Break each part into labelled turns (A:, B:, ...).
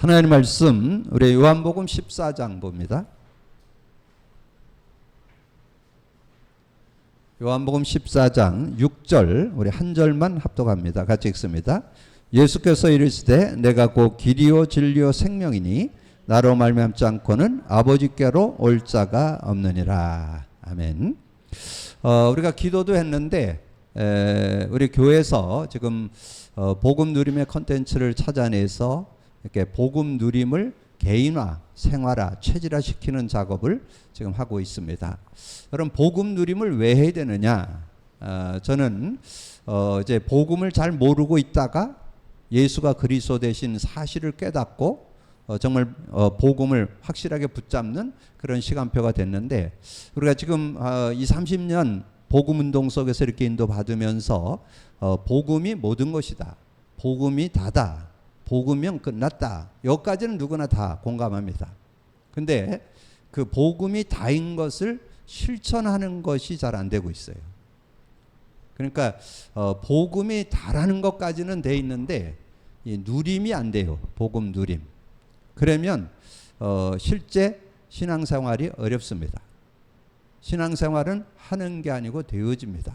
A: 하나님 말씀 우리 요한복음 14장 봅니다. 요한복음 14장 6절 우리 한 절만 합독합니다. 같이 읽습니다. 예수께서 이르시되 내가 곧 길이요 진리요 생명이니 나로 말미암지 않고는 아버지께로 올 자가 없느니라. 아멘. 우리가 기도도 했는데 우리 교회에서 지금 복음 누림의 컨텐츠를 찾아내서 이렇게 복음 누림을 개인화, 생활화, 체질화시키는 작업을 지금 하고 있습니다. 여러분 복음 누림을 왜 해야 되느냐? 저는 이제 복음을 잘 모르고 있다가 예수가 그리스도 되신 사실을 깨닫고 정말 복음을 확실하게 붙잡는 그런 시간표가 됐는데 우리가 지금 30년 복음 운동 속에서 이렇게 인도받으면서 복음이 모든 것이다. 복음이 다다. 복음이면 끝났다. 여기까지는 누구나 다 공감합니다. 근데 그 복음이 다인 것을 실천하는 것이 잘 안 되고 있어요. 그러니까 복음이 다라는 것까지는 돼 있는데 이 누림이 안 돼요. 복음 누림. 그러면 실제 신앙생활이 어렵습니다. 신앙생활은 하는 게 아니고 되어집니다.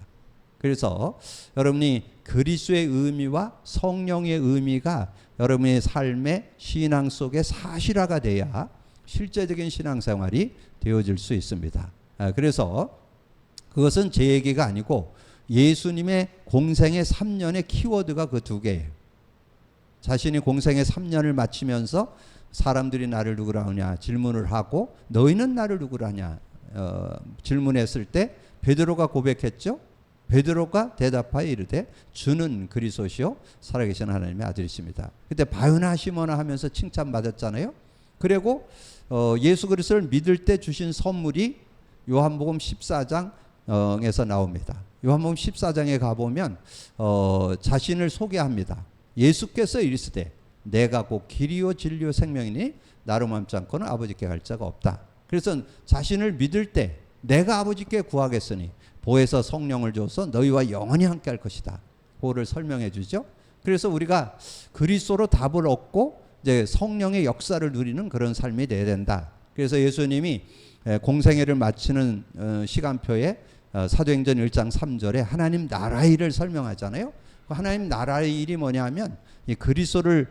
A: 그래서 여러분이 그리스도의 의미와 성령의 의미가 여러분의 삶의 신앙 속에 사실화가 돼야 실제적인 신앙생활이 되어질 수 있습니다. 그래서 그것은 제 얘기가 아니고 예수님의 공생의 3년의 키워드가 그 두 개예요. 자신이 공생의 3년을 마치면서 사람들이 나를 누구라 하냐 질문을 하고 너희는 나를 누구라 하냐 질문했을 때 베드로가 고백했죠. 베드로가 대답하여 이르되 주는 그리스도시요 살아계신 하나님의 아들이십니다. 그때 바요나 시모나 하면서 칭찬받았잖아요. 그리고 예수 그리스도를 믿을 때 주신 선물이 요한복음 14장에서 나옵니다. 요한복음 14장에 가보면 자신을 소개합니다. 예수께서 이르시되 내가 곧 길이요 진리요 생명이니 나로 맘지 않고는 아버지께 갈 자가 없다. 그래서 자신을 믿을 때 내가 아버지께 구하겠으니 보혜사 성령을 줘서 너희와 영원히 함께 할 것이다. 그거를 설명해 주죠. 그래서 우리가 그리스도로 답을 얻고 이제 성령의 역사를 누리는 그런 삶이 돼야 된다. 그래서 예수님이 공생애를 마치는 시간표에 사도행전 1장 3절에 하나님 나라의 일을 설명하잖아요. 하나님 나라의 일이 뭐냐면 이 그리스도를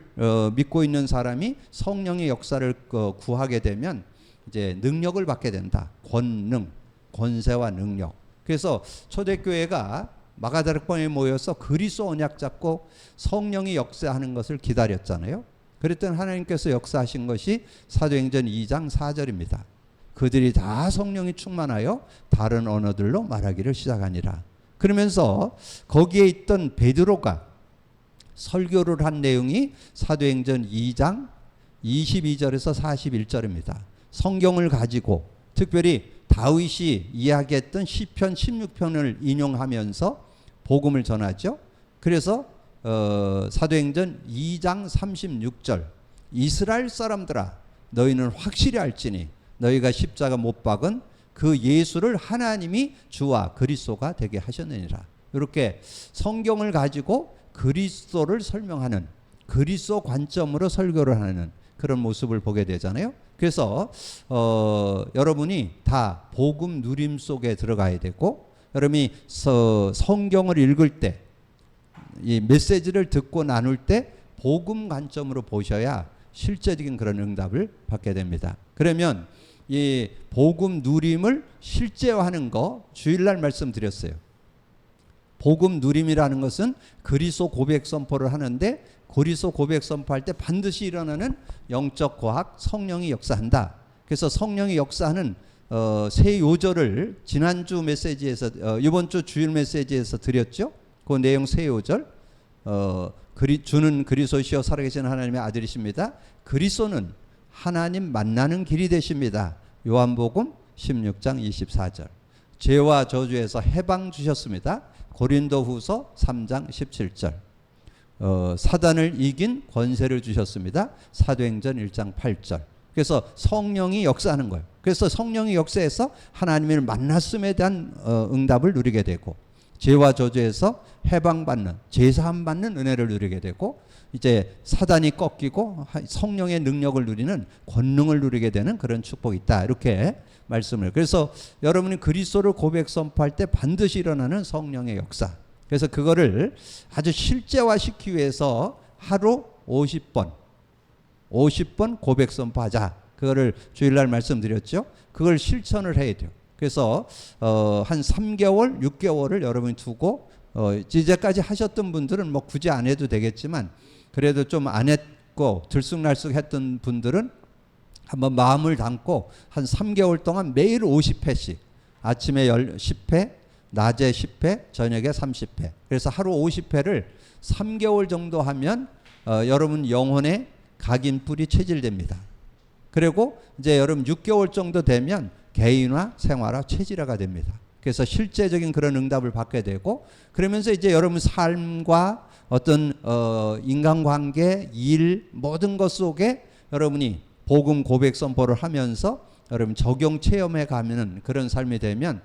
A: 믿고 있는 사람이 성령의 역사를 구하게 되면 이제 능력을 받게 된다. 권능, 권세와 능력. 그래서 초대교회가 마가다락방에 모여서 그리스도 언약 잡고 성령이 역사하는 것을 기다렸잖아요. 그랬더니 하나님께서 역사하신 것이 사도행전 2장 4절입니다. 그들이 다 성령이 충만하여 다른 언어들로 말하기를 시작하니라. 그러면서 거기에 있던 베드로가 설교를 한 내용이 사도행전 2장 22절에서 41절입니다. 성경을 가지고 특별히 다윗이 이야기했던 시편 16편을 인용하면서 복음을 전하죠. 그래서 사도행전 2장 36절 이스라엘 사람들아 너희는 확실히 알지니 너희가 십자가 못 박은 그 예수를 하나님이 주와 그리스도가 되게 하셨느니라. 이렇게 성경을 가지고 그리스도를 설명하는 그리스도 관점으로 설교를 하는 그런 모습을 보게 되잖아요. 그래서 여러분이 다 복음 누림 속에 들어가야 되고 여러분이 성경을 읽을 때 이 메시지를 듣고 나눌 때 복음 관점으로 보셔야 실제적인 그런 응답을 받게 됩니다. 그러면 이 복음 누림을 실제화하는 거 주일날 말씀드렸어요. 복음 누림이라는 것은 그리스도 고백 선포를 하는데 그리스도 고백 선포할 때 반드시 일어나는 영적 과학 성령이 역사한다. 그래서 성령이 역사하는 세 요절을 지난주 메시지에서 이번 주 주일 메시지에서 드렸죠. 그 내용 세 요절 주는 그리스도시요 살아계신 하나님의 아들이십니다. 그리스도는 하나님 만나는 길이 되십니다. 요한복음 16장 24절 죄와 저주에서 해방 주셨습니다. 고린도후서 3장 17절 사단을 이긴 권세를 주셨습니다. 사도행전 1장 8절 그래서 성령이 역사하는 거예요. 그래서 성령이 역사해서 하나님을 만났음에 대한 응답을 누리게 되고 죄와 저주에서 해방받는 제사함 받는 은혜를 누리게 되고 이제 사단이 꺾이고 성령의 능력을 누리는 권능을 누리게 되는 그런 축복이 있다. 이렇게 말씀을. 그래서 여러분이 그리스도를 고백 선포할 때 반드시 일어나는 성령의 역사. 그래서 그거를 아주 실제화시키기 위해서 하루 50번 고백 선포하자. 그거를 주일날 말씀드렸죠. 그걸 실천을 해야 돼요. 그래서 한 3개월, 6개월을 여러분이 두고 이제까지 하셨던 분들은 뭐 굳이 안 해도 되겠지만 그래도 좀 안 했고 들쑥날쑥 했던 분들은 한번 마음을 담고 한 3개월 동안 매일 50회씩 아침에 10회, 낮에 10회, 저녁에 30회. 그래서 하루 50회를 3개월 정도 하면 여러분 영혼의 각인뿔이 체질됩니다. 그리고 이제 여러분 6개월 정도 되면 개인화, 생활화, 체질화가 됩니다. 그래서 실제적인 그런 응답을 받게 되고 그러면서 이제 여러분 삶과 어떤 인간관계, 일 모든 것 속에 여러분이 복음 고백 선포를 하면서 여러분 적용 체험해 가면은 그런 삶이 되면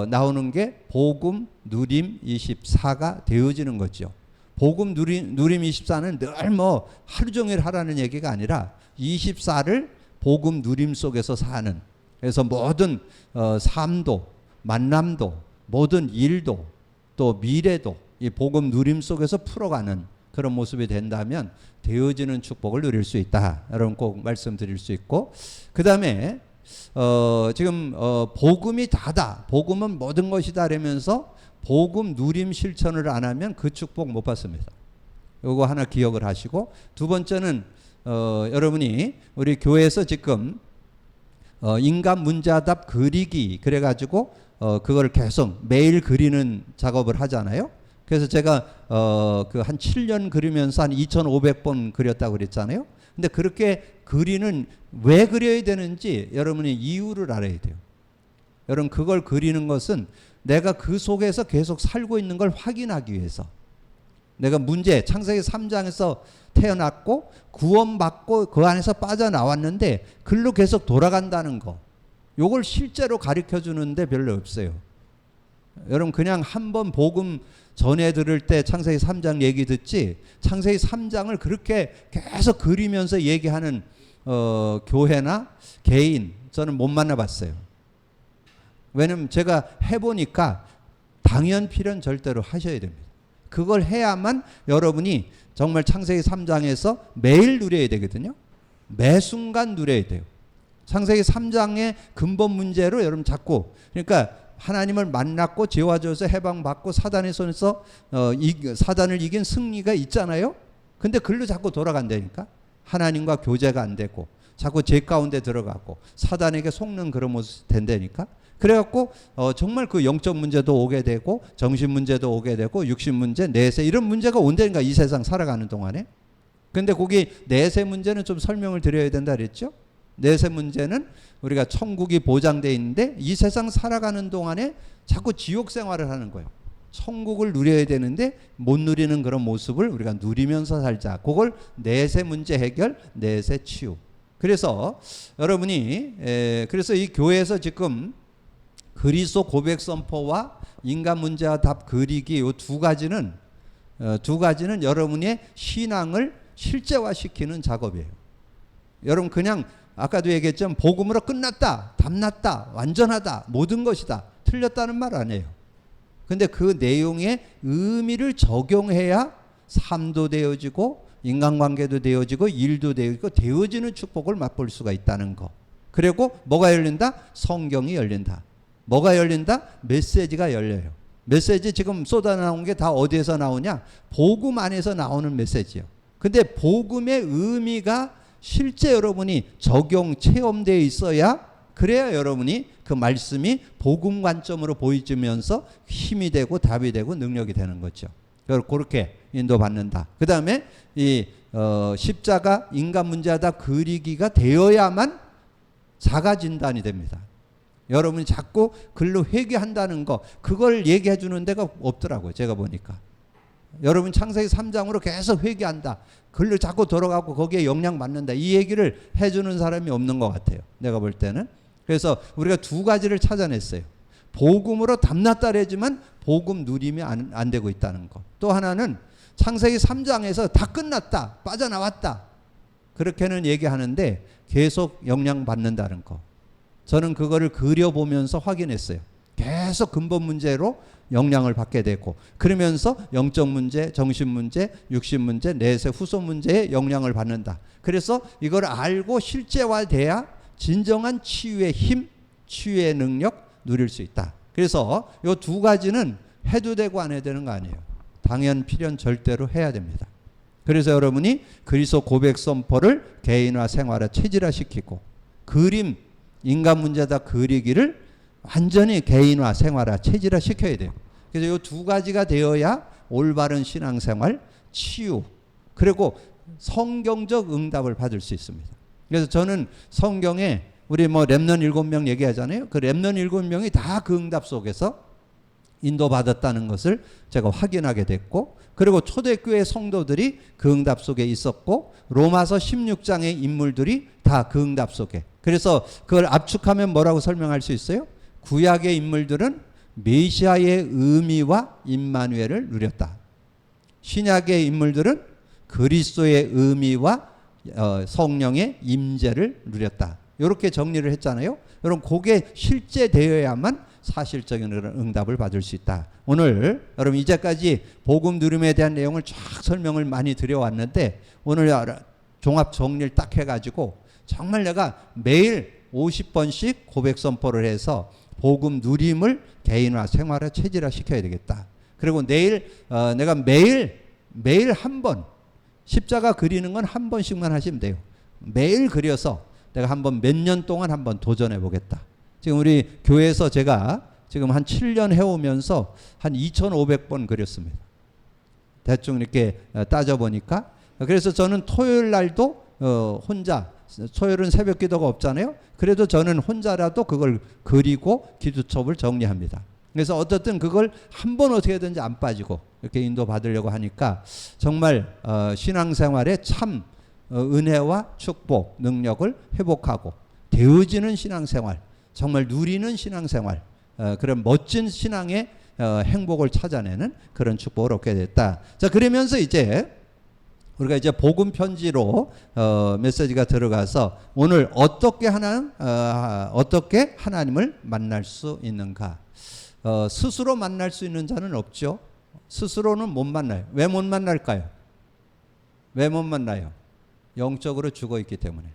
A: 나오는 게 복음 누림 24가 되어지는 거죠. 복음 누림 24는 늘 뭐 하루 종일 하라는 얘기가 아니라 24를 복음 누림 속에서 사는. 그래서 모든 삶도 만남도 모든 일도 또 미래도 이 복음 누림 속에서 풀어가는 그런 모습이 된다면 되어지는 축복을 누릴 수 있다. 여러분 꼭 말씀드릴 수 있고 그 다음에 지금 복음이 다다. 복음은 모든 것이다. 이러면서 복음 누림 실천을 안 하면 그 축복 못 받습니다. 요거 하나 기억을 하시고 두 번째는 여러분이 우리 교회에서 지금 인간 문자답 그리기 그래가지고 그걸 계속 매일 그리는 작업을 하잖아요. 그래서 제가 그 한 7년 그리면서 한 2,500번 그렸다고 그랬잖아요. 근데 그렇게 그리는 왜 그려야 되는지 여러분이 이유를 알아야 돼요. 여러분 그걸 그리는 것은 내가 그 속에서 계속 살고 있는 걸 확인하기 위해서. 내가 문제 창세기 3장에서 태어났고 구원받고 그 안에서 빠져나왔는데 글로 계속 돌아간다는 거. 요걸 실제로 가르쳐 주는데 별로 없어요. 여러분 그냥 한번 복음 전해 들을 때 창세기 3장 얘기 듣지 창세기 3장을 그렇게 계속 그리면서 얘기하는 교회나 개인 저는 못 만나봤어요. 왜냐면 제가 해보니까 당연 필연 절대로 하셔야 됩니다. 그걸 해야만 여러분이 정말 창세기 3장에서 매일 누려야 되거든요. 매 순간 누려야 돼요. 창세기 3장의 근본 문제로 여러분 자꾸 그러니까 하나님을 만났고 죄와 저에서 해방받고 사단의 손에서 사단을 이긴 승리가 있잖아요. 근데 글로 자꾸 돌아간다니까. 하나님과 교제가 안 되고 자꾸 죄 가운데 들어가고 사단에게 속는 그런 모습이 된다니까. 그래갖고 정말 그 영적 문제도 오게 되고 정신 문제도 오게 되고 육신 문제, 내세 이런 문제가 온다니까 이 세상 살아가는 동안에. 근데 거기 내세 문제는 좀 설명을 드려야 된다 그랬죠. 내세 문제는 우리가 천국이 보장되어 있는데 이 세상 살아가는 동안에 자꾸 지옥 생활을 하는 거예요. 천국을 누려야 되는데 못 누리는 그런 모습을 우리가 누리면서 살자. 그걸 내세 문제 해결, 내세 치유. 그래서 여러분이 그래서 이 교회에서 지금 그리스도 고백 선포와 인간 문제와 답 그리기 이 두 가지는 여러분의 신앙을 실제화시키는 작업이에요. 여러분 그냥 아까도 얘기했지만 복음으로 끝났다, 답났다, 완전하다, 모든 것이다. 틀렸다는 말 아니에요. 근데 그 내용의 의미를 적용해야 삶도 되어지고 인간관계도 되어지고 일도 되어지고 되어지는 축복을 맛볼 수가 있다는 거. 그리고 뭐가 열린다? 성경이 열린다. 뭐가 열린다? 메시지가 열려요. 메시지 지금 쏟아나온 게 다 어디에서 나오냐? 복음 안에서 나오는 메시지예요. 근데 복음의 의미가 실제 여러분이 적용 체험되어 있어야 그래야 여러분이 그 말씀이 복음 관점으로 보여지면서 힘이 되고 답이 되고 능력이 되는 거죠. 그렇게 인도받는다. 그 다음에 이 십자가 인간 문제하다 그리기가 되어야만 자가진단이 됩니다. 여러분이 자꾸 글로 회개한다는 거 그걸 얘기해 주는 데가 없더라고요. 제가 보니까. 여러분 창세기 3장으로 계속 회개한다. 글로 자꾸 돌아가고 거기에 영향 받는다. 이 얘기를 해주는 사람이 없는 것 같아요. 내가 볼 때는. 그래서 우리가 두 가지를 찾아냈어요. 복음으로 담났다 그러지만 복음 누림이 안 되고 있다는 것. 또 하나는 창세기 3장에서 다 끝났다, 빠져나왔다, 그렇게는 얘기하는데 계속 영향받는다는 거, 저는 그거를 그려보면서 확인했어요. 계속 근본 문제로 영향을 받게 되고, 그러면서 영적 문제, 정신 문제, 육신 문제, 내세 후손 문제에 영향을 받는다. 그래서 이걸 알고 실제화돼야 진정한 치유의 힘, 치유의 능력 누릴 수 있다. 그래서 이 두 가지는 해도 되고 안 해도 되는 거 아니에요. 당연 필연 절대로 해야 됩니다. 그래서 여러분이 그리스도 고백 선포를 개인화, 생활화, 체질화시키고, 그림, 인간 문제다 그리기를 완전히 개인화, 생활화, 체질화 시켜야 돼요. 그래서 이 두 가지가 되어야 올바른 신앙생활, 치유, 그리고 성경적 응답을 받을 수 있습니다. 그래서 저는 성경에 우리 렘넌트 7명 얘기하잖아요. 그 렘넌트 7명이 다 그 응답 속에서 인도받았다는 것을 제가 확인하게 됐고, 그리고 초대교회 성도들이 그 응답 속에 있었고, 로마서 16장의 인물들이 다 그 응답 속에. 그래서 그걸 압축하면 뭐라고 설명할 수 있어요? 구약의 인물들은 메시아의 의미와 임마누엘을 누렸다. 신약의 인물들은 그리스도의 의미와 성령의 임재를 누렸다. 이렇게 정리를 했잖아요. 여러분, 그게 실제 되어야만 사실적인 응답을 받을 수 있다. 오늘 여러분 이제까지 복음 누림에 대한 내용을 쫙 설명을 많이 드려왔는데, 오늘 종합 정리를 딱 해가지고 정말 내가 매일 50번씩 고백 선포를 해서 복음 누림을 개인화, 생활화, 체질화 시켜야 되겠다. 그리고 내일 내가 매일 한 번, 십자가 그리는 건 한 번씩만 하시면 돼요. 매일 그려서 내가 한번 몇 년 동안 한번 도전해 보겠다. 지금 우리 교회에서 제가 지금 한 7년 해오면서 한 2,500번 그렸습니다. 대충 이렇게 따져보니까. 그래서 저는 토요일 날도 혼자, 토요일은 새벽 기도가 없잖아요. 그래도 저는 혼자라도 그걸 그리고 기도첩을 정리합니다. 그래서 어떻든 그걸 한 번 어떻게든지 안 빠지고 이렇게 인도받으려고 하니까 정말 신앙생활에 참 은혜와 축복, 능력을 회복하고 되어지는 신앙생활, 정말 누리는 신앙생활, 그런 멋진 신앙의 행복을 찾아내는 그런 축복을 얻게 됐다. 자, 그러면서 이제 우리가 이제 복음 편지로 메시지가 들어가서 오늘 어떻게 하나님을 만날 수 있는가? 스스로 만날 수 있는 자는 없죠. 스스로는 못 만나요. 왜 못 만날까요? 왜 못 만나요? 영적으로 죽어 있기 때문에.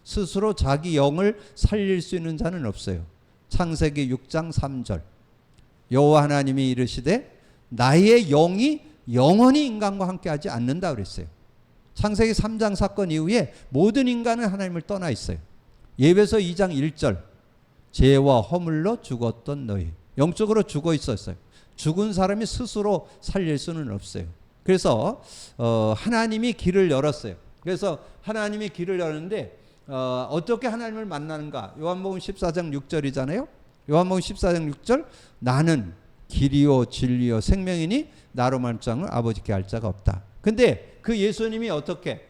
A: 스스로 자기 영을 살릴 수 있는 자는 없어요. 창세기 6장 3절. 여호와 하나님이 이르시되 나의 영이 영원히 인간과 함께하지 않는다 그랬어요. 창세기 3장 사건 이후에 모든 인간은 하나님을 떠나 있어요. 예배서 2장 1절. 죄와 허물로 죽었던 너희. 영적으로 죽어 있었어요. 죽은 사람이 스스로 살릴 수는 없어요. 그래서 하나님이 길을 열었어요. 그래서 하나님이 길을 열었는데 어떻게 하나님을 만나는가? 요한복음 14장 6절이잖아요. 요한복음 14장 6절. 나는 길이요 진리요 생명이니 나로 말미암아 아버지께 알 자가 없다. 근데 그 예수님이 어떻게?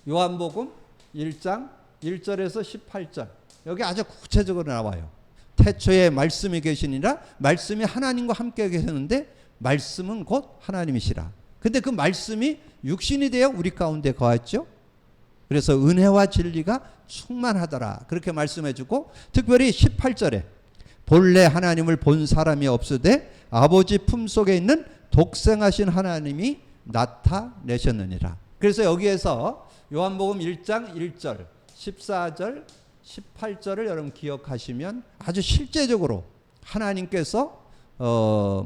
A: 요한복음 1장 1절에서 18절. 여기 아주 구체적으로 나와요. 태초에 말씀이 계시니라. 말씀이 하나님과 함께 계셨는데 말씀은 곧 하나님이시라. 근데 그 말씀이 육신이 되어 우리 가운데 거했죠. 그래서 은혜와 진리가 충만하더라. 그렇게 말씀해주고, 특별히 18절에 본래 하나님을 본 사람이 없으되 아버지 품속에 있는 독생하신 하나님이 나타내셨느니라. 그래서 여기에서 요한복음 1장 1절, 14절, 18절을 여러분 기억하시면 아주 실제적으로 하나님께서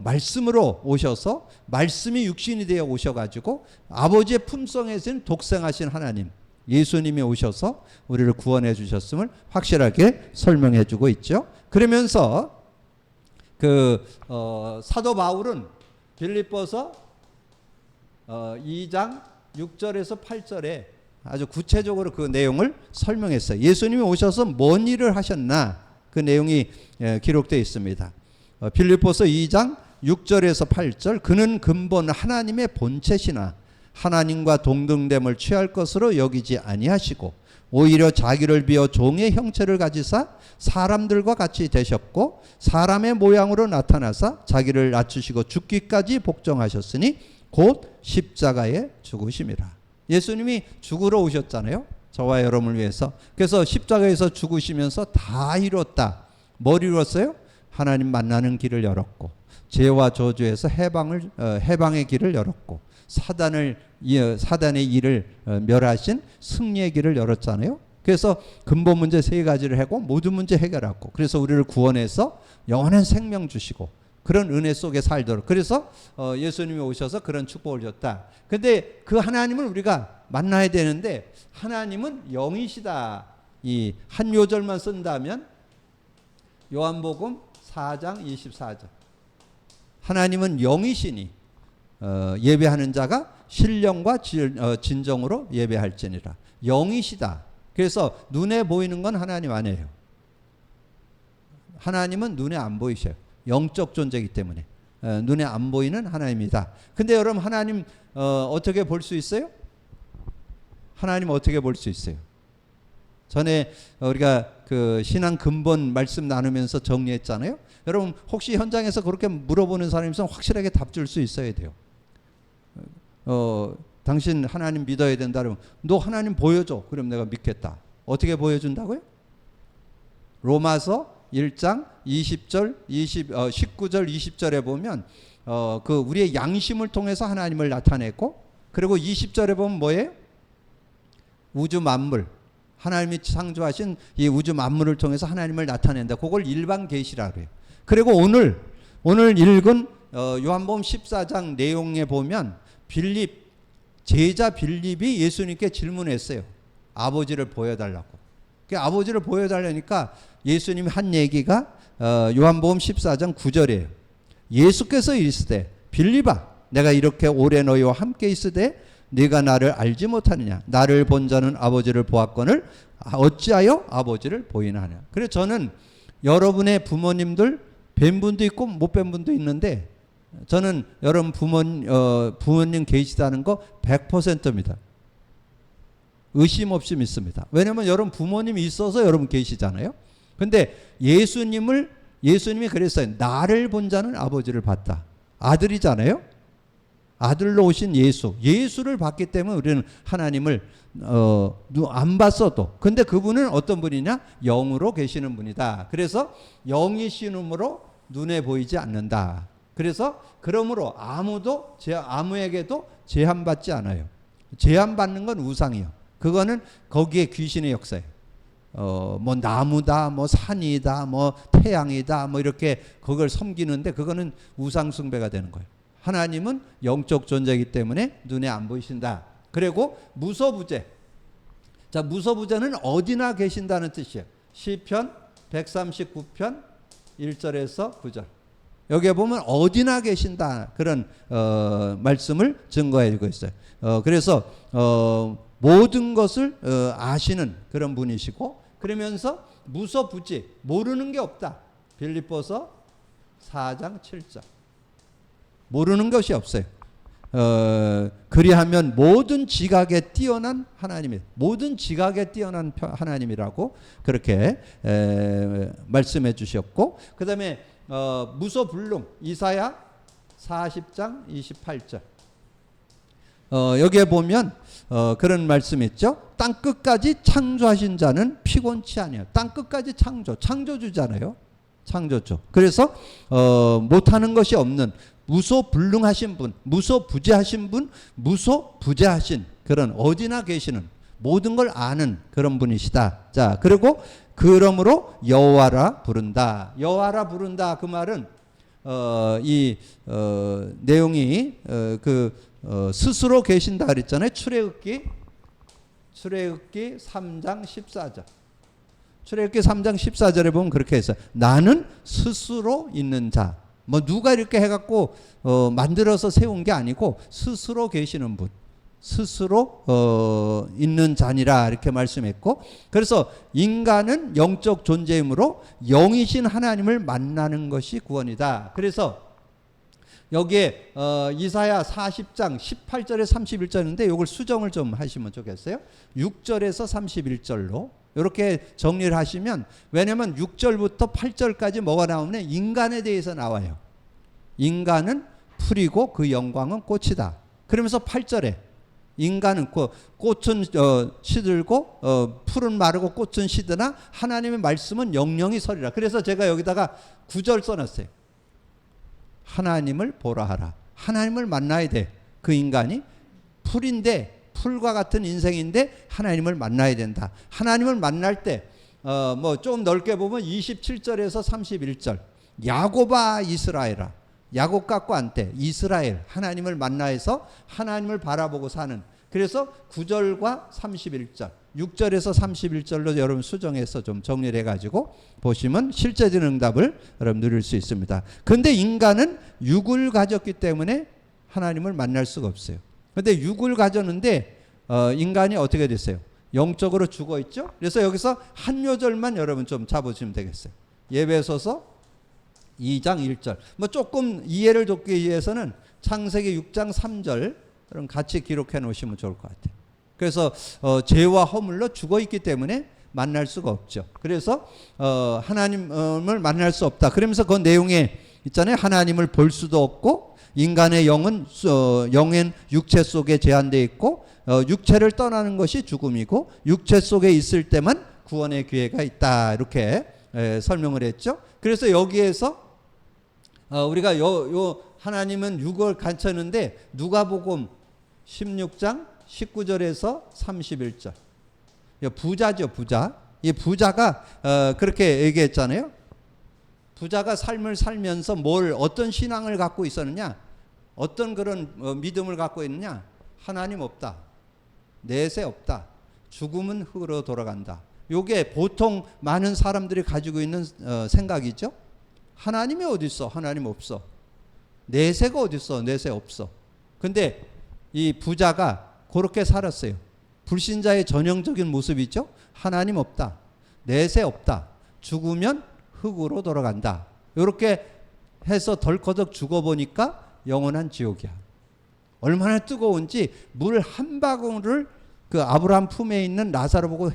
A: 말씀으로 오셔서 말씀이 육신이 되어 오셔가지고 아버지의 품성에서는 독생하신 하나님 예수님이 오셔서 우리를 구원해 주셨음을 확실하게 설명해 주고 있죠. 그러면서 사도 바울은 빌립보서 2장 6절에서 8절에 아주 구체적으로 그 내용을 설명했어요. 예수님이 오셔서 뭔 일을 하셨나 그 내용이 기록되어 있습니다. 빌립보서 2장 6절에서 8절. 그는 근본 하나님의 본체시나 하나님과 동등됨을 취할 것으로 여기지 아니하시고 오히려 자기를 비어 종의 형체를 가지사 사람들과 같이 되셨고 사람의 모양으로 나타나사 자기를 낮추시고 죽기까지 복종하셨으니 곧 십자가의 죽으심이라. 예수님이 죽으러 오셨잖아요. 저와 여러분을 위해서. 그래서 십자가에서 죽으시면서 다 이뤘다. 뭘 이뤘어요? 하나님 만나는 길을 열었고, 죄와 저주에서 해방의 길을 열었고, 사단의 일을 멸하신 승리의 길을 열었잖아요. 그래서 근본 문제 3가지를 하고 모든 문제 해결하고, 그래서 우리를 구원해서 영원한 생명 주시고, 그런 은혜 속에 살도록. 그래서 예수님이 오셔서 그런 축복을 줬다. 근데 그 하나님을 우리가 만나야 되는데, 하나님은 영이시다. 이 한 요절만 쓴다면 요한복음 4장 24절. 하나님은 영이시니 예배하는 자가 신령과 진정으로 예배할지니라. 영이시다. 그래서 눈에 보이는 건 하나님 아니에요. 하나님은 눈에 안 보이셔요. 영적 존재이기 때문에 눈에 안 보이는 하나님이다. 근데 여러분, 하나님 어떻게 볼 수 있어요? 하나님 어떻게 볼 수 있어요? 전에 우리가 그 신앙 근본 말씀 나누면서 정리했잖아요. 여러분, 혹시 현장에서 그렇게 물어보는 사람이 있으면 확실하게 답 줄 수 있어야 돼요. 당신 하나님 믿어야 된다 그러면, 너 하나님 보여줘. 그럼 내가 믿겠다. 어떻게 보여준다고요? 로마서 1장 20절, 19절, 20절에 보면 그 우리의 양심을 통해서 하나님을 나타냈고, 그리고 20절에 보면 뭐예요? 우주 만물, 하나님이 창조하신 이 우주 만물을 통해서 하나님을 나타낸다. 그걸 일반 계시라고 해요. 그리고 오늘 읽은 요한복음 14장 내용에 보면 제자 빌립이 예수님께 질문했어요. 아버지를 보여달라고. 아버지를 보여달라니까 예수님이 한 얘기가 요한복음 14장 9절이에요. 예수께서 이르시되 빌립아, 내가 이렇게 오래 너희와 함께 있으되 네가 나를 알지 못하느냐? 나를 본 자는 아버지를 보았거늘 어찌하여 아버지를 보이나냐? 그래서 저는 여러분의 부모님들 뵌 분도 있고 못 뵌 분도 있는데, 저는 여러분 부모님 계시다는 거 100%입니다. 의심 없이 믿습니다. 왜냐하면 여러분 부모님이 있어서 여러분 계시잖아요. 근데 예수님이 그랬어요. 나를 본 자는 아버지를 봤다. 아들이잖아요. 아들로 오신 예수를 봤기 때문에 우리는 하나님을 안 봤어도, 근데 그분은 어떤 분이냐? 영으로 계시는 분이다. 그래서 영이시므로 눈에 보이지 않는다. 그래서 그러므로 아무에게도 제한받지 않아요. 제한받는 건 우상이요. 그거는 거기에 귀신의 역사예요. 뭐 나무다, 뭐 산이다, 뭐 태양이다, 뭐 이렇게 그걸 섬기는데, 그거는 우상 숭배가 되는 거예요. 하나님은 영적 존재이기 때문에 눈에 안 보이신다. 그리고 무소부재. 자, 무소부재는 어디나 계신다는 뜻이에요. 시편 139편 1절에서 9절. 여기에 보면 어디나 계신다, 그런 말씀을 증거해 주고 있어요. 그래서 모든 것을 아시는 그런 분이시고, 그러면서 무소부재, 모르는 게 없다. 빌립보서 4장 7절. 모르는 것이 없어요. 그리하면 모든 지각에 뛰어난 하나님이라고 그렇게 말씀해 주셨고, 그 다음에 무소불능, 이사야 40장 28절. 여기에 보면 그런 말씀 있죠. 땅 끝까지 창조하신 자는 피곤치 아니하여. 땅 끝까지 창조주잖아요. 창조주. 그래서 못하는 것이 없는, 무소불능하신 분, 무소부재하신 분, 무소부재하신 그런 어디나 계시는, 모든 걸 아는 그런 분이시다. 자, 그리고 그러므로 여호와라 부른다. 여호와라 부른다. 그 말은 이 내용이 스스로 계신다 그랬잖아요. 출애굽기 3장 14절. 출애굽기 3장 14절에 보면 그렇게 했어요. 나는 스스로 있는 자. 뭐 누가 이렇게 해갖고 만들어서 세운 게 아니고 스스로 계시는 분, 스스로 있는 자니라, 이렇게 말씀했고, 그래서 인간은 영적 존재이므로 영이신 하나님을 만나는 것이 구원이다. 그래서 여기에 이사야 40장 18절에 31절인데 이걸 수정을 좀 하시면 좋겠어요. 6절에서 31절로 이렇게 정리를 하시면, 왜냐하면 6절부터 8절까지 뭐가 나오면 인간에 대해서 나와요. 인간은 풀이고 그 영광은 꽃이다. 그러면서 8절에 인간은 꽃은 시들고 풀은 마르고 꽃은 시드나 하나님의 말씀은 영영이 서리라. 그래서 제가 여기다가 9절 써놨어요. 하나님을 보라 하라. 하나님을 만나야 돼. 그 인간이 풀인데, 풀과 같은 인생인데 하나님을 만나야 된다. 하나님을 만날 때 뭐 좀 넓게 보면 27절에서 31절 야곱아 이스라엘아, 야곱 갖고 안때 이스라엘, 하나님을 만나서 하나님을 바라보고 사는. 그래서 9절과 31절 6절에서 31절로 여러분 수정해서 좀 정리를 해가지고 보시면 실제적인 응답을 여러분 누릴 수 있습니다. 그런데 인간은 육을 가졌기 때문에 하나님을 만날 수가 없어요. 그런데 육을 가졌는데 인간이 어떻게 됐어요? 영적으로 죽어 있죠. 그래서 여기서 한 요절만 여러분 좀 잡으시면 되겠어요. 예배소서 2장 1절. 뭐 조금 이해를 돕기 위해서는 창세기 6장 3절 그럼 같이 기록해 놓으시면 좋을 것 같아요. 그래서 죄와 허물로 죽어 있기 때문에 만날 수가 없죠. 그래서 하나님을 만날 수 없다. 그러면서 그 내용에 있잖아요. 하나님을 볼 수도 없고 인간의 영은 영엔 육체 속에 제한되어 있고 육체를 떠나는 것이 죽음이고 육체 속에 있을 때만 구원의 기회가 있다. 이렇게 설명을 했죠. 그래서 여기에서 우리가 요 하나님은 육을 갖췄는데 누가복음 16장 19절에서 31절 부자죠. 부자. 이 부자가 그렇게 얘기했잖아요. 부자가 삶을 살면서 어떤 신앙을 갖고 있었느냐, 어떤 그런 믿음을 갖고 있느냐. 하나님 없다, 내세 없다, 죽음은 흙으로 돌아간다. 요게 보통 많은 사람들이 가지고 있는 생각이죠. 하나님이 어디 있어? 하나님 없어. 내세가 어디 있어? 내세 없어. 근데 이 부자가 그렇게 살았어요. 불신자의 전형적인 모습이죠. 하나님 없다, 내세 없다, 죽으면 흙으로 돌아간다. 이렇게 해서 덜커덕 죽어보니까 영원한 지옥이야. 얼마나 뜨거운지 물 한 방울을 그 아브라함 품에 있는 라사로 보고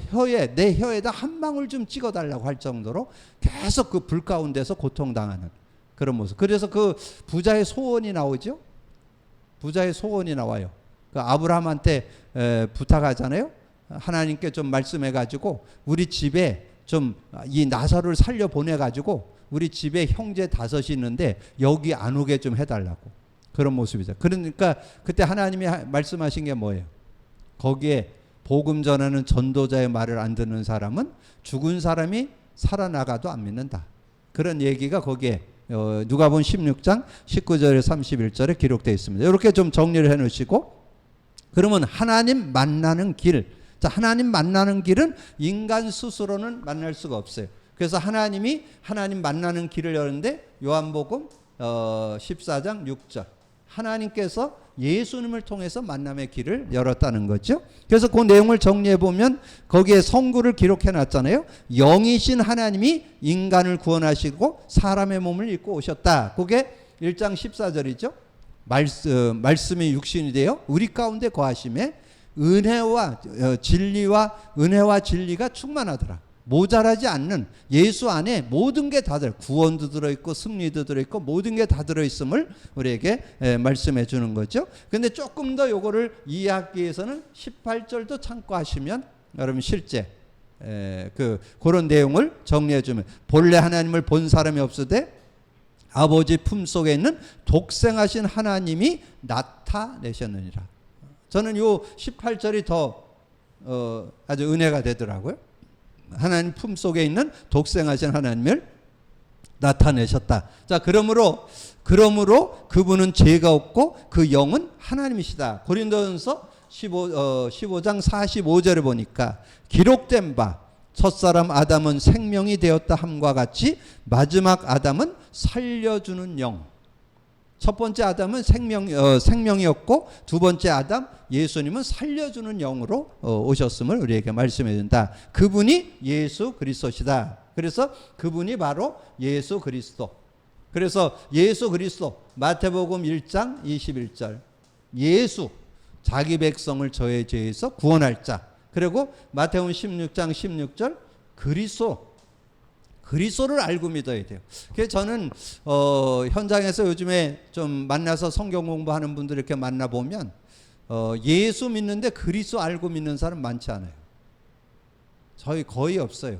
A: 내 혀에다 한 방울 좀 찍어달라고 할 정도로 계속 그 불 가운데서 고통당하는 그런 모습. 그래서 그 부자의 소원이 나오죠. 부자의 소원이 나와요. 그 아브라함한테 부탁하잖아요. 하나님께 좀 말씀해가지고 우리 집에 좀 이 나사로를 살려 보내가지고 우리 집에 형제 5이 있는데 여기 안 오게 좀 해달라고. 그런 모습이죠. 그러니까 그때 하나님이 말씀하신 게 뭐예요? 거기에 복음 전하는 전도자의 말을 안 듣는 사람은 죽은 사람이 살아나가도 안 믿는다. 그런 얘기가 거기에 누가복음 16장 19절에 31절에 기록되어 있습니다. 이렇게 좀 정리를 해놓으시고, 그러면 하나님 만나는 길, 자, 하나님 만나는 길은 인간 스스로는 만날 수가 없어요. 그래서 하나님이 하나님 만나는 길을 여는데 요한복음 14장 6절 하나님께서 예수님을 통해서 만남의 길을 열었다는 거죠. 그래서 그 내용을 정리해 보면 거기에 성구를 기록해 놨잖아요. 영이신 하나님이 인간을 구원하시고 사람의 몸을 입고 오셨다. 그게 1장 14절이죠. 말씀이 육신이 되어 우리 가운데 거하심에 은혜와 진리가 충만하더라. 모자라지 않는 예수 안에 모든 게 다 구원도 들어있고 승리도 들어있고 모든 게 다 들어있음을 우리에게 말씀해 주는 거죠. 근데 조금 더 요거를 이해하기 위해서는 18절도 참고하시면 여러분 실제 그런 내용을 정리해 주면, 본래 하나님을 본 사람이 없으되 아버지 품속에 있는 독생하신 하나님이 나타내셨느니라. 저는 요 18절이 더 아주 은혜가 되더라고요. 하나님 품속에 있는 독생하신 하나님을 나타내셨다. 자, 그러므로 그분은 죄가 없고 그 영은 하나님이시다. 고린도전서 15장 45절에 보니까 기록된 바 첫사람 아담은 생명이 되었다 함과 같이 마지막 아담은 살려주는 영. 첫 번째 아담은 생명이었고 두 번째 아담 예수님은 살려주는 영으로 오셨음을 우리에게 말씀해 준다. 그분이 예수 그리스도시다. 그래서 그분이 바로 예수 그리스도. 그래서 예수 그리스도 마태복음 1장 21절 예수 자기 백성을 저의 죄에서 구원할 자. 그리고 마태복음 16장 16절 그리스도를 알고 믿어야 돼요. 그래서 저는 현장에서 요즘에 좀 만나서 성경 공부하는 분들 이렇게 만나보면 예수 믿는데 그리스도 알고 믿는 사람 많지 않아요. 저희 거의 없어요.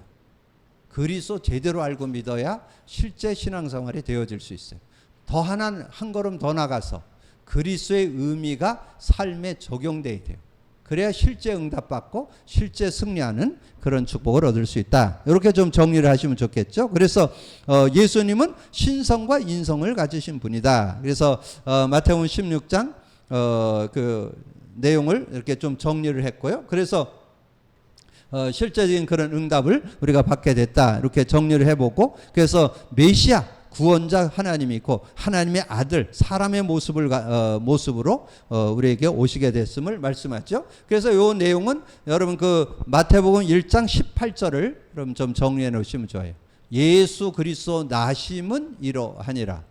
A: 그리스도 제대로 알고 믿어야 실제 신앙생활이 되어질 수 있어요. 더 한 걸음 더 나가서 그리스도의 의미가 삶에 적용돼야 돼요. 그래야 실제 응답받고 실제 승리하는 그런 축복을 얻을 수 있다. 이렇게 좀 정리를 하시면 좋겠죠. 그래서 예수님은 신성과 인성을 가지신 분이다. 그래서 마태복음 16장 그 내용을 이렇게 좀 정리를 했고요. 그래서 실제적인 그런 응답을 우리가 받게 됐다. 이렇게 정리를 해보고, 그래서 메시아 구원자 하나님이 있고 하나님의 아들 사람의 모습으로 우리에게 오시게 됐음을 말씀하죠. 그래서 이 내용은 여러분 그 마태복음 1장 18절을 그럼 좀 정리해 놓으시면 좋아요. 예수 그리스도 나심은 이러하니라.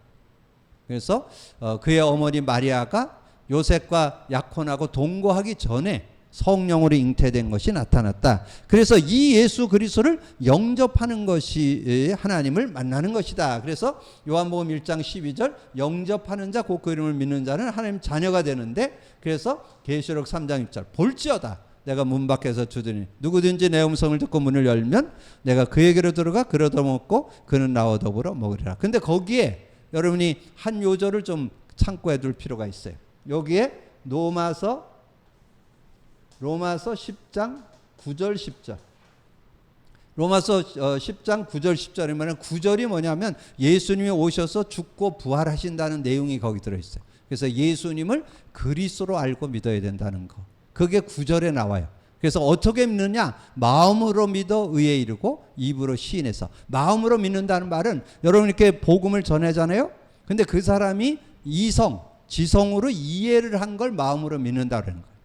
A: 그래서 그의 어머니 마리아가 요셉과 약혼하고 동거하기 전에 성령으로 잉태된 것이 나타났다. 그래서 이 예수 그리스도를 영접하는 것이 하나님을 만나는 것이다. 그래서 요한복음 1장 12절 영접하는 자 곧 그 이름을 믿는 자는 하나님 자녀가 되는데, 그래서 계시록 3장 6절 볼지어다 내가 문 밖에서 주더니 누구든지 내 음성을 듣고 문을 열면 내가 그에게로 들어가 그를 얻어먹고 그는 나와 더불어 먹으리라. 근데 거기에 여러분이 한 요절을 좀 참고해 둘 필요가 있어요. 여기에 로마서 10장 9절 10절. 로마서 10장 9절 10절이면 9절이 뭐냐면 예수님이 오셔서 죽고 부활하신다는 내용이 거기 들어있어요. 그래서 예수님을 그리스도로 알고 믿어야 된다는 거. 그게 9절에 나와요. 그래서 어떻게 믿느냐? 마음으로 믿어 의에 이르고 입으로 시인해서. 마음으로 믿는다는 말은 여러분 이렇게 복음을 전하잖아요. 근데 그 사람이 지성으로 이해를 한 걸 마음으로 믿는다는 거예요.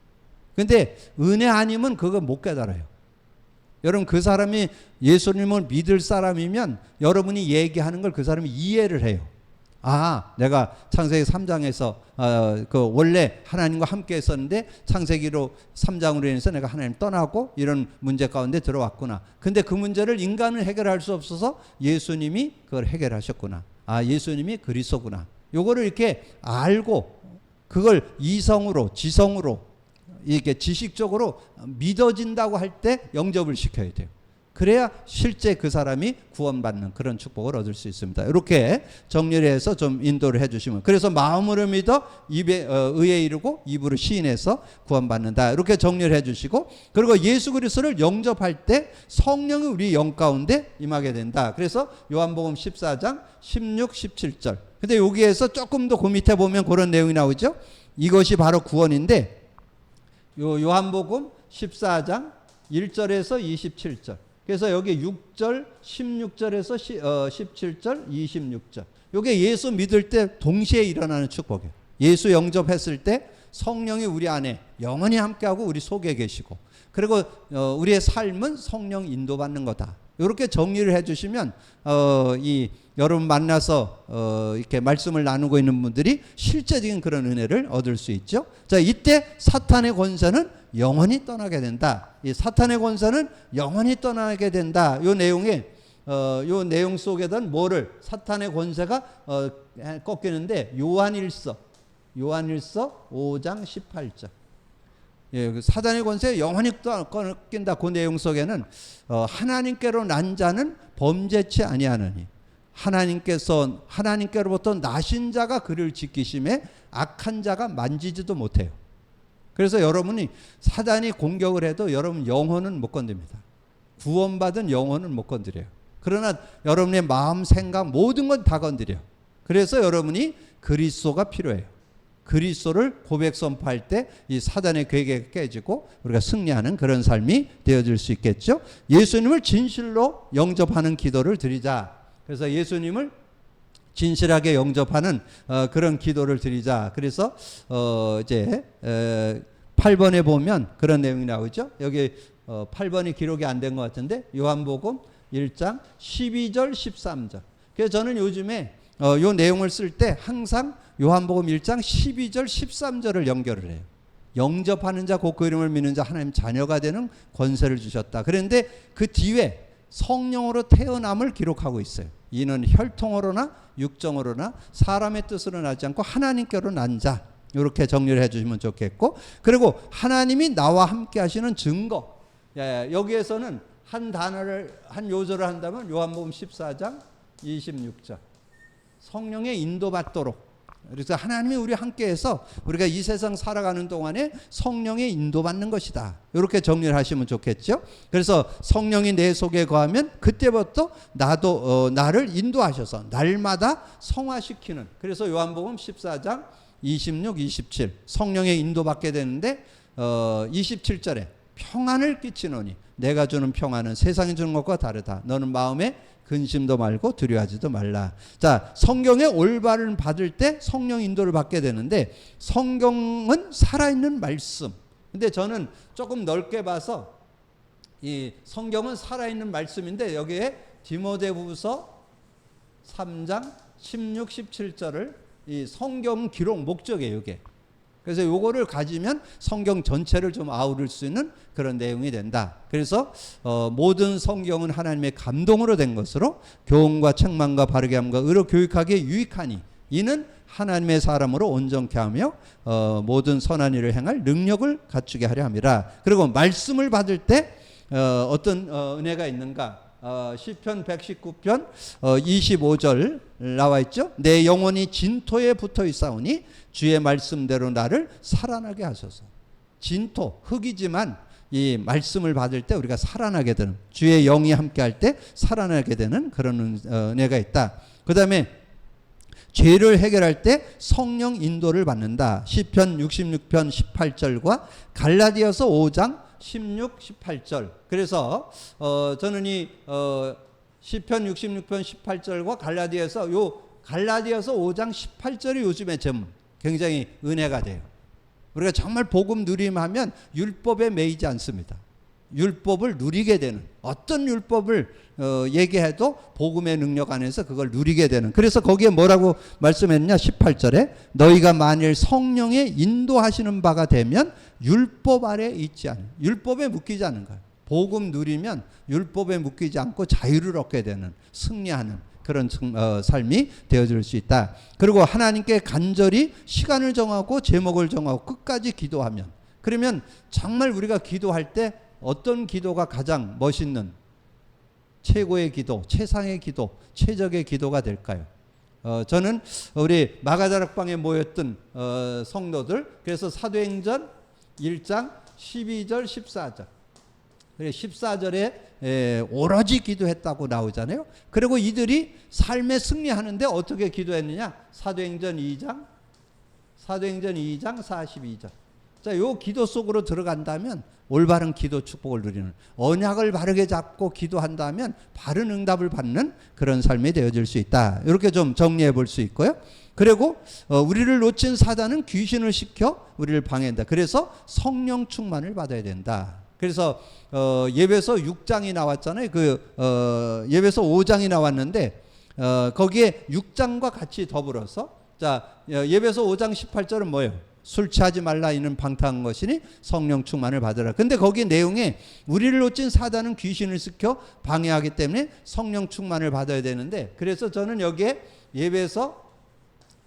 A: 근데 은혜 아니면 그거 못 깨달아요. 여러분 그 사람이 예수님을 믿을 사람이면 여러분이 얘기하는 걸 그 사람이 이해를 해요. 아, 내가 창세기 3장에서 그 원래 하나님과 함께 했었는데 창세기로 3장으로 인해서 내가 하나님 떠나고 이런 문제 가운데 들어왔구나. 근데 그 문제를 인간은 해결할 수 없어서 예수님이 그걸 해결하셨구나. 아, 예수님이 그리스도구나. 요거를 이렇게 알고 그걸 지성으로 이게 지식적으로 믿어진다고 할 때 영접을 시켜야 돼요. 그래야 실제 그 사람이 구원받는 그런 축복을 얻을 수 있습니다. 이렇게 정리를 해서 좀 인도를 해주시면, 그래서 마음으로 믿어 의에 이르고 입으로 시인해서 구원받는다. 이렇게 정리를 해주시고, 그리고 예수 그리스도를 영접할 때 성령이 우리 영 가운데 임하게 된다. 그래서 요한복음 14장 16, 17절. 근데 여기에서 조금 더 그 밑에 보면 그런 내용이 나오죠. 이것이 바로 구원인데 요한복음 14장 1절에서 27절. 그래서 여기 6절, 16절에서 17절, 26절. 이게 예수 믿을 때 동시에 일어나는 축복이에요. 예수 영접했을 때 성령이 우리 안에 영원히 함께하고 우리 속에 계시고, 그리고 우리의 삶은 성령 인도받는 거다. 이렇게 정리를 해주시면 여러분 만나서 이렇게 말씀을 나누고 있는 분들이 실제적인 그런 은혜를 얻을 수 있죠. 자, 이때 사탄의 권세는 영원히 떠나게 된다. 이 사탄의 권세는 영원히 떠나게 된다. 이 내용에 요 내용 속에는 뭐를 사탄의 권세가 꺾이는데 요한일서 5장 18절. 예, 사단의 권세 영원히 꺾인다. 그 내용 속에는 하나님께로 난 자는 범죄치 아니하느니 하나님께로부터 나신 자가 그를 지키심에 악한 자가 만지지도 못해요. 그래서 여러분이 사단이 공격을 해도 여러분 영혼은 못 건드립니다. 구원받은 영혼은 못 건드려요. 그러나 여러분의 마음, 생각 모든 건 다 건드려요. 그래서 여러분이 그리스도가 필요해요. 그리스도를 고백 선포할 때 이 사단의 괴계가 깨지고 우리가 승리하는 그런 삶이 되어질 수 있겠죠. 예수님을 진실로 영접하는 기도를 드리자. 그래서 예수님을 진실하게 영접하는 그런 기도를 드리자. 그래서 이제 8번에 보면 그런 내용이 나오죠. 여기 8번이 기록이 안 된 것 같은데 요한복음 1장 12절 13절. 그래서 저는 요즘에 요 내용을 쓸 때 항상 요한복음 1장 12절 13절을 연결을 해요. 영접하는 자 곧 그 이름을 믿는 자 하나님 자녀가 되는 권세를 주셨다. 그런데 그 뒤에 성령으로 태어남을 기록하고 있어요. 이는 혈통으로나 육정으로나 사람의 뜻으로 나지 않고 하나님께로 난 자. 이렇게 정리를 해주시면 좋겠고, 그리고 하나님이 나와 함께 하시는 증거. 여기에서는 한 단어를, 한 요소를 한다면 요한복음 14장 26절. 성령의 인도받도록. 그래서 하나님이 우리 함께해서 우리가 이 세상 살아가는 동안에 성령의 인도받는 것이다. 이렇게 정리를 하시면 좋겠죠. 그래서 성령이 내 속에 거하면 그때부터 나도 나를 인도하셔서 날마다 성화시키는. 그래서 요한복음 14장 26, 27 성령의 인도받게 되는데 27절에 평안을 끼치노니 내가 주는 평안은 세상이 주는 것과 다르다. 너는 마음에 근심도 말고 두려워하지도 말라. 자, 성경의 올바른 받을 때 성령 인도를 받게 되는데, 성경은 살아있는 말씀. 근데 저는 조금 넓게 봐서 이 성경은 살아있는 말씀인데, 여기에 디모데후서 3장 16, 17절을 이 성경 기록 목적이에요, 이게. 그래서 요거를 가지면 성경 전체를 좀 아우를 수 있는 그런 내용이 된다. 그래서 모든 성경은 하나님의 감동으로 된 것으로 교훈과 책망과 바르게 함과 의로 교육하기에 유익하니 이는 하나님의 사람으로 온전케 하며 모든 선한 일을 행할 능력을 갖추게 하려 함이라. 그리고 말씀을 받을 때 어떤 은혜가 있는가? 시편 119편 25절 나와 있죠. 내 영혼이 진토에 붙어 있사오니 주의 말씀대로 나를 살아나게 하소서. 진토, 흙이지만 이 말씀을 받을 때 우리가 살아나게 되는, 주의 영이 함께 할 때 살아나게 되는 그런 은혜가 있다. 그 다음에 죄를 해결할 때 성령 인도를 받는다. 시편 66편 18절과 갈라디아서 5장 16, 18절. 그래서 저는 이 시편 66편 18절과 갈라디아서 5장 18절이 요즘에 좀 굉장히 은혜가 돼요. 우리가 정말 복음 누림하면 율법에 매이지 않습니다. 율법을 누리게 되는, 어떤 율법을 얘기해도 복음의 능력 안에서 그걸 누리게 되는. 그래서 거기에 뭐라고 말씀했냐? 18절에 너희가 만일 성령의 인도하시는 바가 되면 율법 아래 있지 않은, 율법에 묶이지 않은 거예요. 복음 누리면 율법에 묶이지 않고 자유를 얻게 되는, 승리하는 그런 삶이 되어질 수 있다. 그리고 하나님께 간절히 시간을 정하고 제목을 정하고 끝까지 기도하면, 그러면 정말 우리가 기도할 때 어떤 기도가 가장 멋있는, 최고의 기도, 최상의 기도, 최적의 기도가 될까요? 저는 우리 마가다락방에 모였던 성도들, 그래서 사도행전 1장 12절 14절 14절에 오로지 기도했다고 나오잖아요. 그리고 이들이 삶에 승리하는데 어떻게 기도했느냐? 사도행전 2장 42절. 자, 요 기도 속으로 들어간다면 올바른 기도 축복을 누리는, 언약을 바르게 잡고 기도한다면 바른 응답을 받는 그런 삶이 되어질 수 있다. 이렇게 좀 정리해 볼 수 있고요. 그리고 우리를 놓친 사단은 귀신을 시켜 우리를 방해한다. 그래서 성령 충만을 받아야 된다. 그래서 예배서 6장이 나왔잖아요. 예배서 5장이 나왔는데 거기에 6장과 같이 더불어서, 자, 예배서 5장 18절은 뭐예요? 술 취하지 말라 이는 방탕한 것이니 성령 충만을 받으라. 근데 거기 내용에 우리를 놓친 사단은 귀신을 시켜 방해하기 때문에 성령 충만을 받아야 되는데, 그래서 저는 여기에 예배서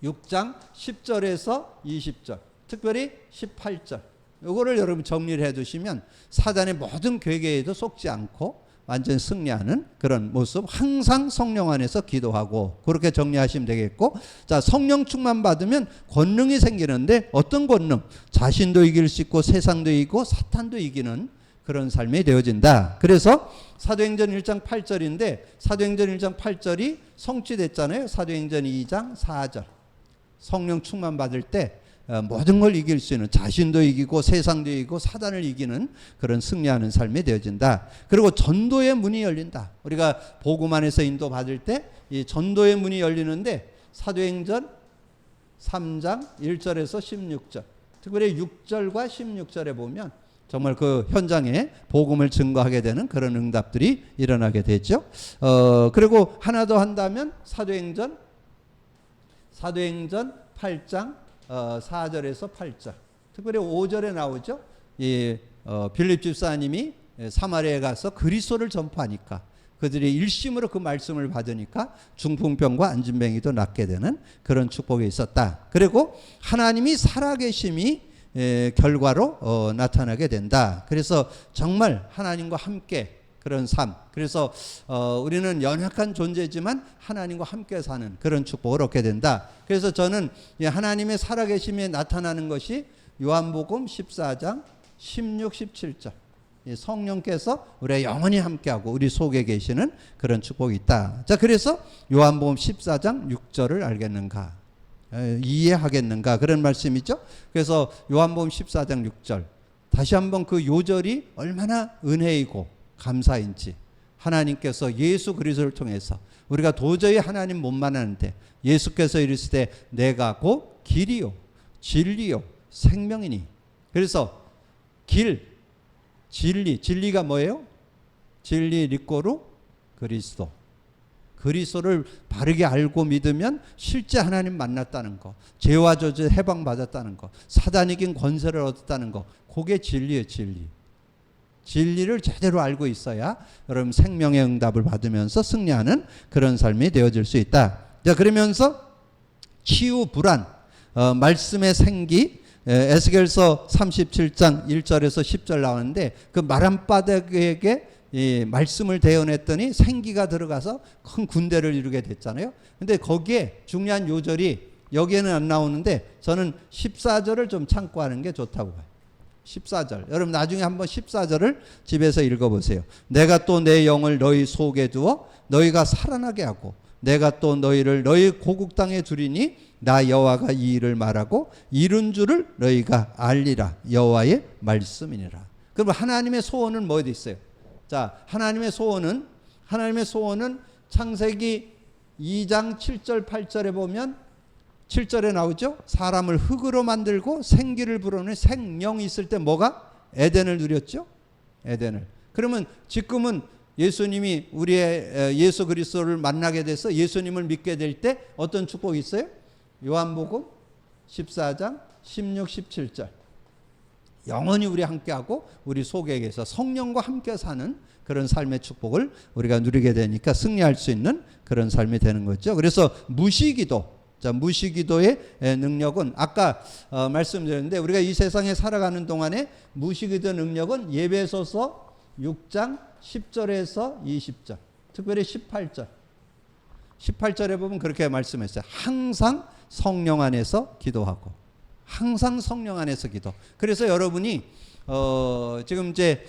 A: 6장 10절에서 20절, 특별히 18절, 이거를 여러분 정리를 해두시면 사단의 모든 괴계에도 속지 않고 완전 승리하는 그런 모습, 항상 성령 안에서 기도하고, 그렇게 정리하시면 되겠고, 자, 성령 충만 받으면 권능이 생기는데 어떤 권능? 자신도 이길 수 있고 세상도 이기고 사탄도 이기는 그런 삶이 되어진다. 그래서 사도행전 1장 8절인데 사도행전 1장 8절이 성취됐잖아요. 사도행전 2장 4절. 성령 충만 받을 때 모든 걸 이길 수 있는, 자신도 이기고 세상도 이기고 사단을 이기는 그런 승리하는 삶이 되어진다. 그리고 전도의 문이 열린다. 우리가 복음 안에서 인도 받을 때 이 전도의 문이 열리는데 사도행전 3장 1절에서 16절, 특별히 6절과 16절에 보면 정말 그 현장에 복음을 증거하게 되는 그런 응답들이 일어나게 되죠. 그리고 하나 더 한다면 사도행전 8장 4절에서 8절, 특별히 5절에 나오죠. 이 빌립 집사님이 사마리아에 가서 그리스도를 전파하니까 그들이 일심으로 그 말씀을 받으니까 중풍병과 안진뱅이도 낫게 되는 그런 축복이 있었다. 그리고 하나님이 살아계심이 결과로 나타나게 된다. 그래서 정말 하나님과 함께 그런 삶. 그래서 우리는 연약한 존재지만 하나님과 함께 사는 그런 축복을 얻게 된다. 그래서 저는 하나님의 살아계심이 나타나는 것이 요한복음 14장 16, 17절. 성령께서 우리가 영원히 함께하고 우리 속에 계시는 그런 축복이 있다. 자, 그래서 요한복음 14장 6절을 알겠는가? 이해하겠는가? 그런 말씀이죠. 그래서 요한복음 14장 6절. 다시 한번 그 요절이 얼마나 은혜이고 감사인지, 하나님께서 예수 그리스도를 통해서 우리가 도저히 하나님 못 만나는데 예수께서 이르시되 내가 곧 길이요 진리요 생명이니. 그래서 길, 진리가 뭐예요? 진리 리꼬루 그리스도. 그리스도를 바르게 알고 믿으면 실제 하나님 만났다는 거, 죄와 저주 해방받았다는 거, 사단 이긴 권세를 얻었다는 거, 그게 진리예요. 진리를 제대로 알고 있어야 여러분 생명의 응답을 받으면서 승리하는 그런 삶이 되어질 수 있다. 자, 그러면서 치유 불안, 말씀의 생기, 에스겔서 37장 1절에서 10절 나오는데 그 마람바닥에게 이 말씀을 대언했더니 생기가 들어가서 큰 군대를 이루게 됐잖아요. 근데 거기에 중요한 요절이 여기에는 안 나오는데 저는 14절을 좀 참고하는 게 좋다고 봐요. 14절. 여러분 나중에 한번 14절을 집에서 읽어보세요. 내가 또 내 영을 너희 속에 두어 너희가 살아나게 하고 내가 또 너희를 너희 고국 땅에 두리니 나 여호와가 이 일을 말하고 이룬 줄을 너희가 알리라. 여호와의 말씀이니라. 그럼 하나님의 소원은 뭐에 있어요? 자, 하나님의 소원은 창세기 2장 7절 8절에 보면 7절에 나오죠. 사람을 흙으로 만들고 생기를 불어넣는 생명이 있을 때 뭐가? 에덴을 누렸죠. 에덴을. 그러면 지금은 예수님이 우리의 예수 그리스도를 만나게 돼서 예수님을 믿게 될 때 어떤 축복이 있어요? 요한복음 14장 16, 17절. 영원히 우리 함께하고 우리 속에 계서 성령과 함께 사는 그런 삶의 축복을 우리가 누리게 되니까 승리할 수 있는 그런 삶이 되는 거죠. 그래서 무시기도. 자, 무시기도의 능력은 아까 말씀드렸는데 우리가 이 세상에 살아가는 동안에 무시기도 능력은 예배소서 6장 10절에서 20절, 특별히 18절. 18절에 보면 그렇게 말씀했어요. 항상 성령 안에서 기도하고, 항상 성령 안에서 기도. 그래서 여러분이 지금 이제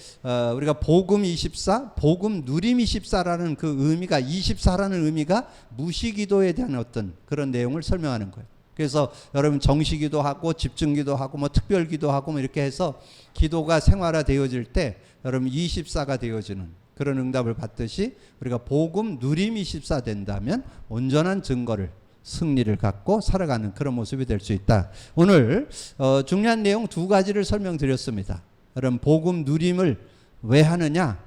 A: 우리가 복음 24, 복음 누림 24라는 그 의미가 24라는 의미가 무시기도에 대한 어떤 그런 내용을 설명하는 거예요. 그래서 여러분 정시기도 하고 집중기도 하고 뭐 특별기도 하고 뭐 이렇게 해서 기도가 생활화되어질 때 여러분 24가 되어지는 그런 응답을 받듯이 우리가 복음 누림 24 된다면 온전한 증거를 승리를 갖고 살아가는 그런 모습이 될 수 있다. 오늘 중요한 내용 두 가지를 설명드렸습니다. 여러분 복음 누림을 왜 하느냐?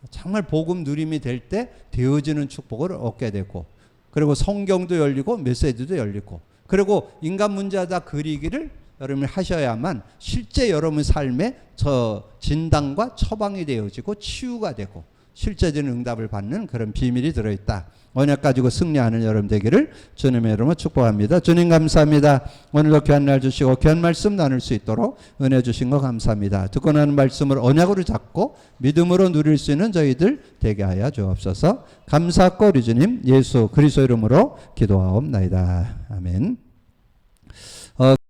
A: 정말 복음 누림이 될 때 되어지는 축복을 얻게 되고, 그리고 성경도 열리고 메시지도 열리고, 그리고 인간 문제하다 그리기를 여러분이 하셔야만 실제 여러분 삶에 저 진단과 처방이 되어지고 치유가 되고 실제적인 응답을 받는 그런 비밀이 들어있다. 언약 가지고 승리하는 여러분 되기를 주님의 이름으로 축복합니다. 주님 감사합니다. 오늘도 귀한 날 주시고 귀한 말씀 나눌 수 있도록 은혜 주신 거 감사합니다. 듣고 나는 말씀을 언약으로 잡고 믿음으로 누릴 수 있는 저희들 되게 하여 주옵소서. 감사하고 우리 주님 예수 그리스도 이름으로 기도하옵나이다. 아멘.